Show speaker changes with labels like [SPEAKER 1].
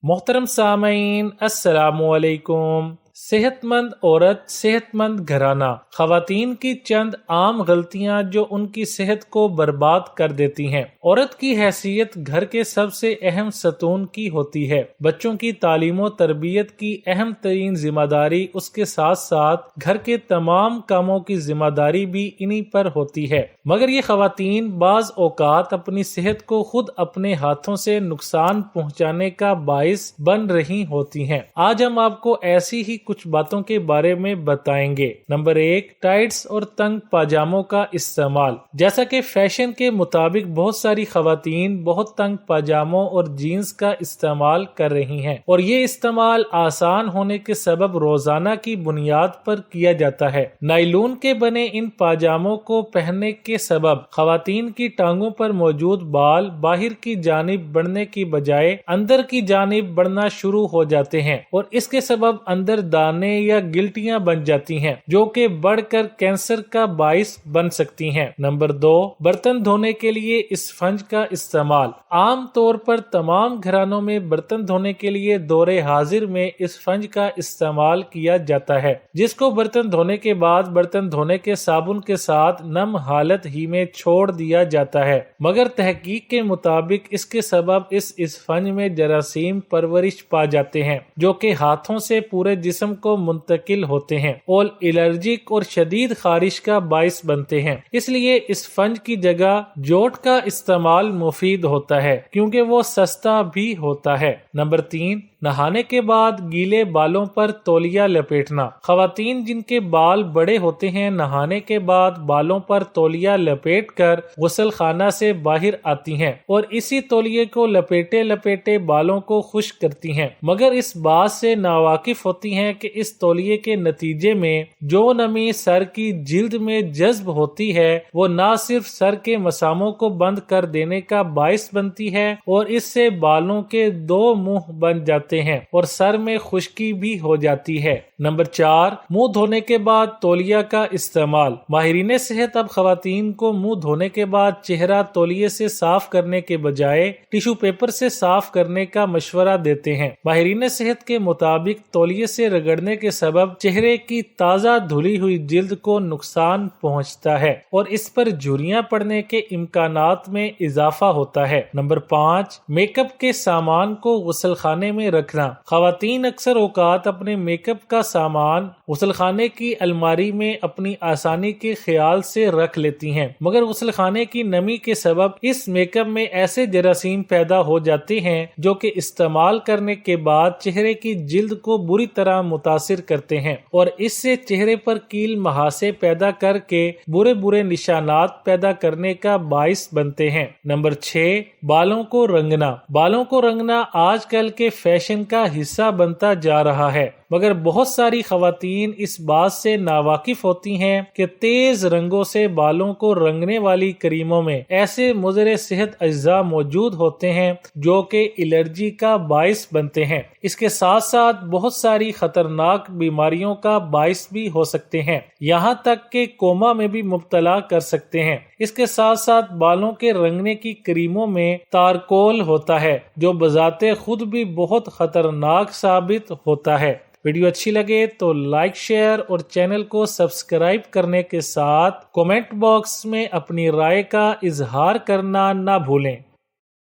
[SPEAKER 1] محترم سامعین، السلام علیکم۔ صحت مند عورت، صحت مند گھرانہ۔ خواتین کی چند عام غلطیاں جو ان کی صحت کو برباد کر دیتی ہیں۔ عورت کی حیثیت گھر کے سب سے اہم ستون کی ہوتی ہے۔ بچوں کی تعلیم و تربیت کی اہم ترین ذمہ داری اس کے ساتھ ساتھ گھر کے تمام کاموں کی ذمہ داری بھی انہی پر ہوتی ہے، مگر یہ خواتین بعض اوقات اپنی صحت کو خود اپنے ہاتھوں سے نقصان پہنچانے کا باعث بن رہی ہوتی ہیں۔ آج ہم آپ کو ایسی ہی کچھ باتوں کے بارے میں بتائیں گے۔ نمبر 1، ٹائٹس اور تنگ پاجاموں کا استعمال۔ جیسا کہ فیشن کے مطابق بہت ساری خواتین بہت تنگ پاجاموں اور جینز کا استعمال کر رہی ہیں، اور یہ استعمال آسان ہونے کے سبب روزانہ کی بنیاد پر کیا جاتا ہے۔ نائلون کے بنے ان پاجاموں کو پہننے کے سبب خواتین کی ٹانگوں پر موجود بال باہر کی جانب بڑھنے کی بجائے اندر کی جانب بڑھنا شروع ہو جاتے ہیں، اور اس کے سبب اندر دانے یا گلٹیاں بن جاتی ہیں جو کہ بڑھ کر کینسر کا باعث بن سکتی ہیں۔ نمبر 2، برتن دھونے کے لیے اسفنج کا استعمال۔ عام طور پر تمام گھرانوں میں برتن دھونے کے لیے دور حاضر میں اسفنج کا استعمال کیا جاتا ہے، جس کو برتن دھونے کے بعد برتن دھونے کے صابن کے ساتھ نم حالت ہی میں چھوڑ دیا جاتا ہے، مگر تحقیق کے مطابق اس کے سبب اس اسفنج میں جراثیم پرورش پا جاتے ہیں جو کہ ہاتھوں سے پورے جسم کو منتقل ہوتے ہیں اور الرجک اور شدید خارش کا باعث بنتے ہیں۔ اس لیے اسفنج کی جگہ جوٹ کا استعمال مفید ہوتا ہے کیونکہ وہ سستا بھی ہوتا ہے۔ نمبر 3، نہانے کے بعد گیلے بالوں پر تولیہ لپیٹنا۔ خواتین جن کے بال بڑے ہوتے ہیں نہانے کے بعد بالوں پر تولیہ لپیٹ کر غسل خانہ سے باہر آتی ہیں اور اسی تولیے کو لپیٹے لپیٹے بالوں کو خشک کرتی ہیں، مگر اس بات سے ناواقف ہوتی ہیں کہ اس تولیے کے نتیجے میں جو نمی سر کی جلد میں جذب ہوتی ہے وہ نہ صرف سر کے مساموں کو بند کر دینے کا باعث بنتی ہے اور اس سے بالوں کے 2 منہ بن جاتے ہیں اور سر میں خشکی بھی ہو جاتی ہے۔ نمبر 4، منہ دھونے کے بعد تولیہ کا استعمال۔ ماہرین صحت اب خواتین کو منہ دھونے کے بعد چہرہ تولیے سے صاف کرنے کے بجائے ٹیشو پیپر سے صاف کرنے کا مشورہ دیتے ہیں۔ ماہرین صحت کے مطابق تولیے سے رگڑنے کے سبب چہرے کی تازہ دھلی ہوئی جلد کو نقصان پہنچتا ہے اور اس پر جھریاں پڑنے کے امکانات میں اضافہ ہوتا ہے۔ نمبر 5، میک اپ کے سامان کو غسل خانے میں رکھنا۔ خواتین اکثر اوقات اپنے میک اپ کا سامان غسل خانے کی الماری میں اپنی آسانی کے خیال سے رکھ لیتی ہیں، مگر غسل خانے کی نمی کے سبب اس میک اپ میں ایسے جراثیم پیدا ہو جاتے ہیں جو کہ استعمال کرنے کے بعد چہرے کی جلد کو بری طرح متاثر کرتے ہیں اور اس سے چہرے پر کیل مہاسے پیدا کر کے برے نشانات پیدا کرنے کا باعث بنتے ہیں۔ نمبر 6، بالوں کو رنگنا۔ بالوں کو رنگنا آج کل کے فیشن کا حصہ بنتا جا رہا ہے، مگر بہت ساری خواتین اس بات سے ناواقف ہوتی ہیں کہ تیز رنگوں سے بالوں کو رنگنے والی کریموں میں ایسے مضر صحت اجزاء موجود ہوتے ہیں جو کہ الرجی کا باعث بنتے ہیں۔ اس کے ساتھ ساتھ بہت ساری خطرناک بیماریوں کا باعث بھی ہو سکتے ہیں، یہاں تک کہ کوما میں بھی مبتلا کر سکتے ہیں۔ اس کے ساتھ ساتھ بالوں کے رنگنے کی کریموں میں تارکول ہوتا ہے جو بذات خود بھی بہت خطرناک ثابت ہوتا ہے۔ ویڈیو اچھی لگے تو لائک، شیئر اور چینل کو سبسکرائب کرنے کے ساتھ کومنٹ باکس میں اپنی رائے کا اظہار کرنا نہ بھولیں۔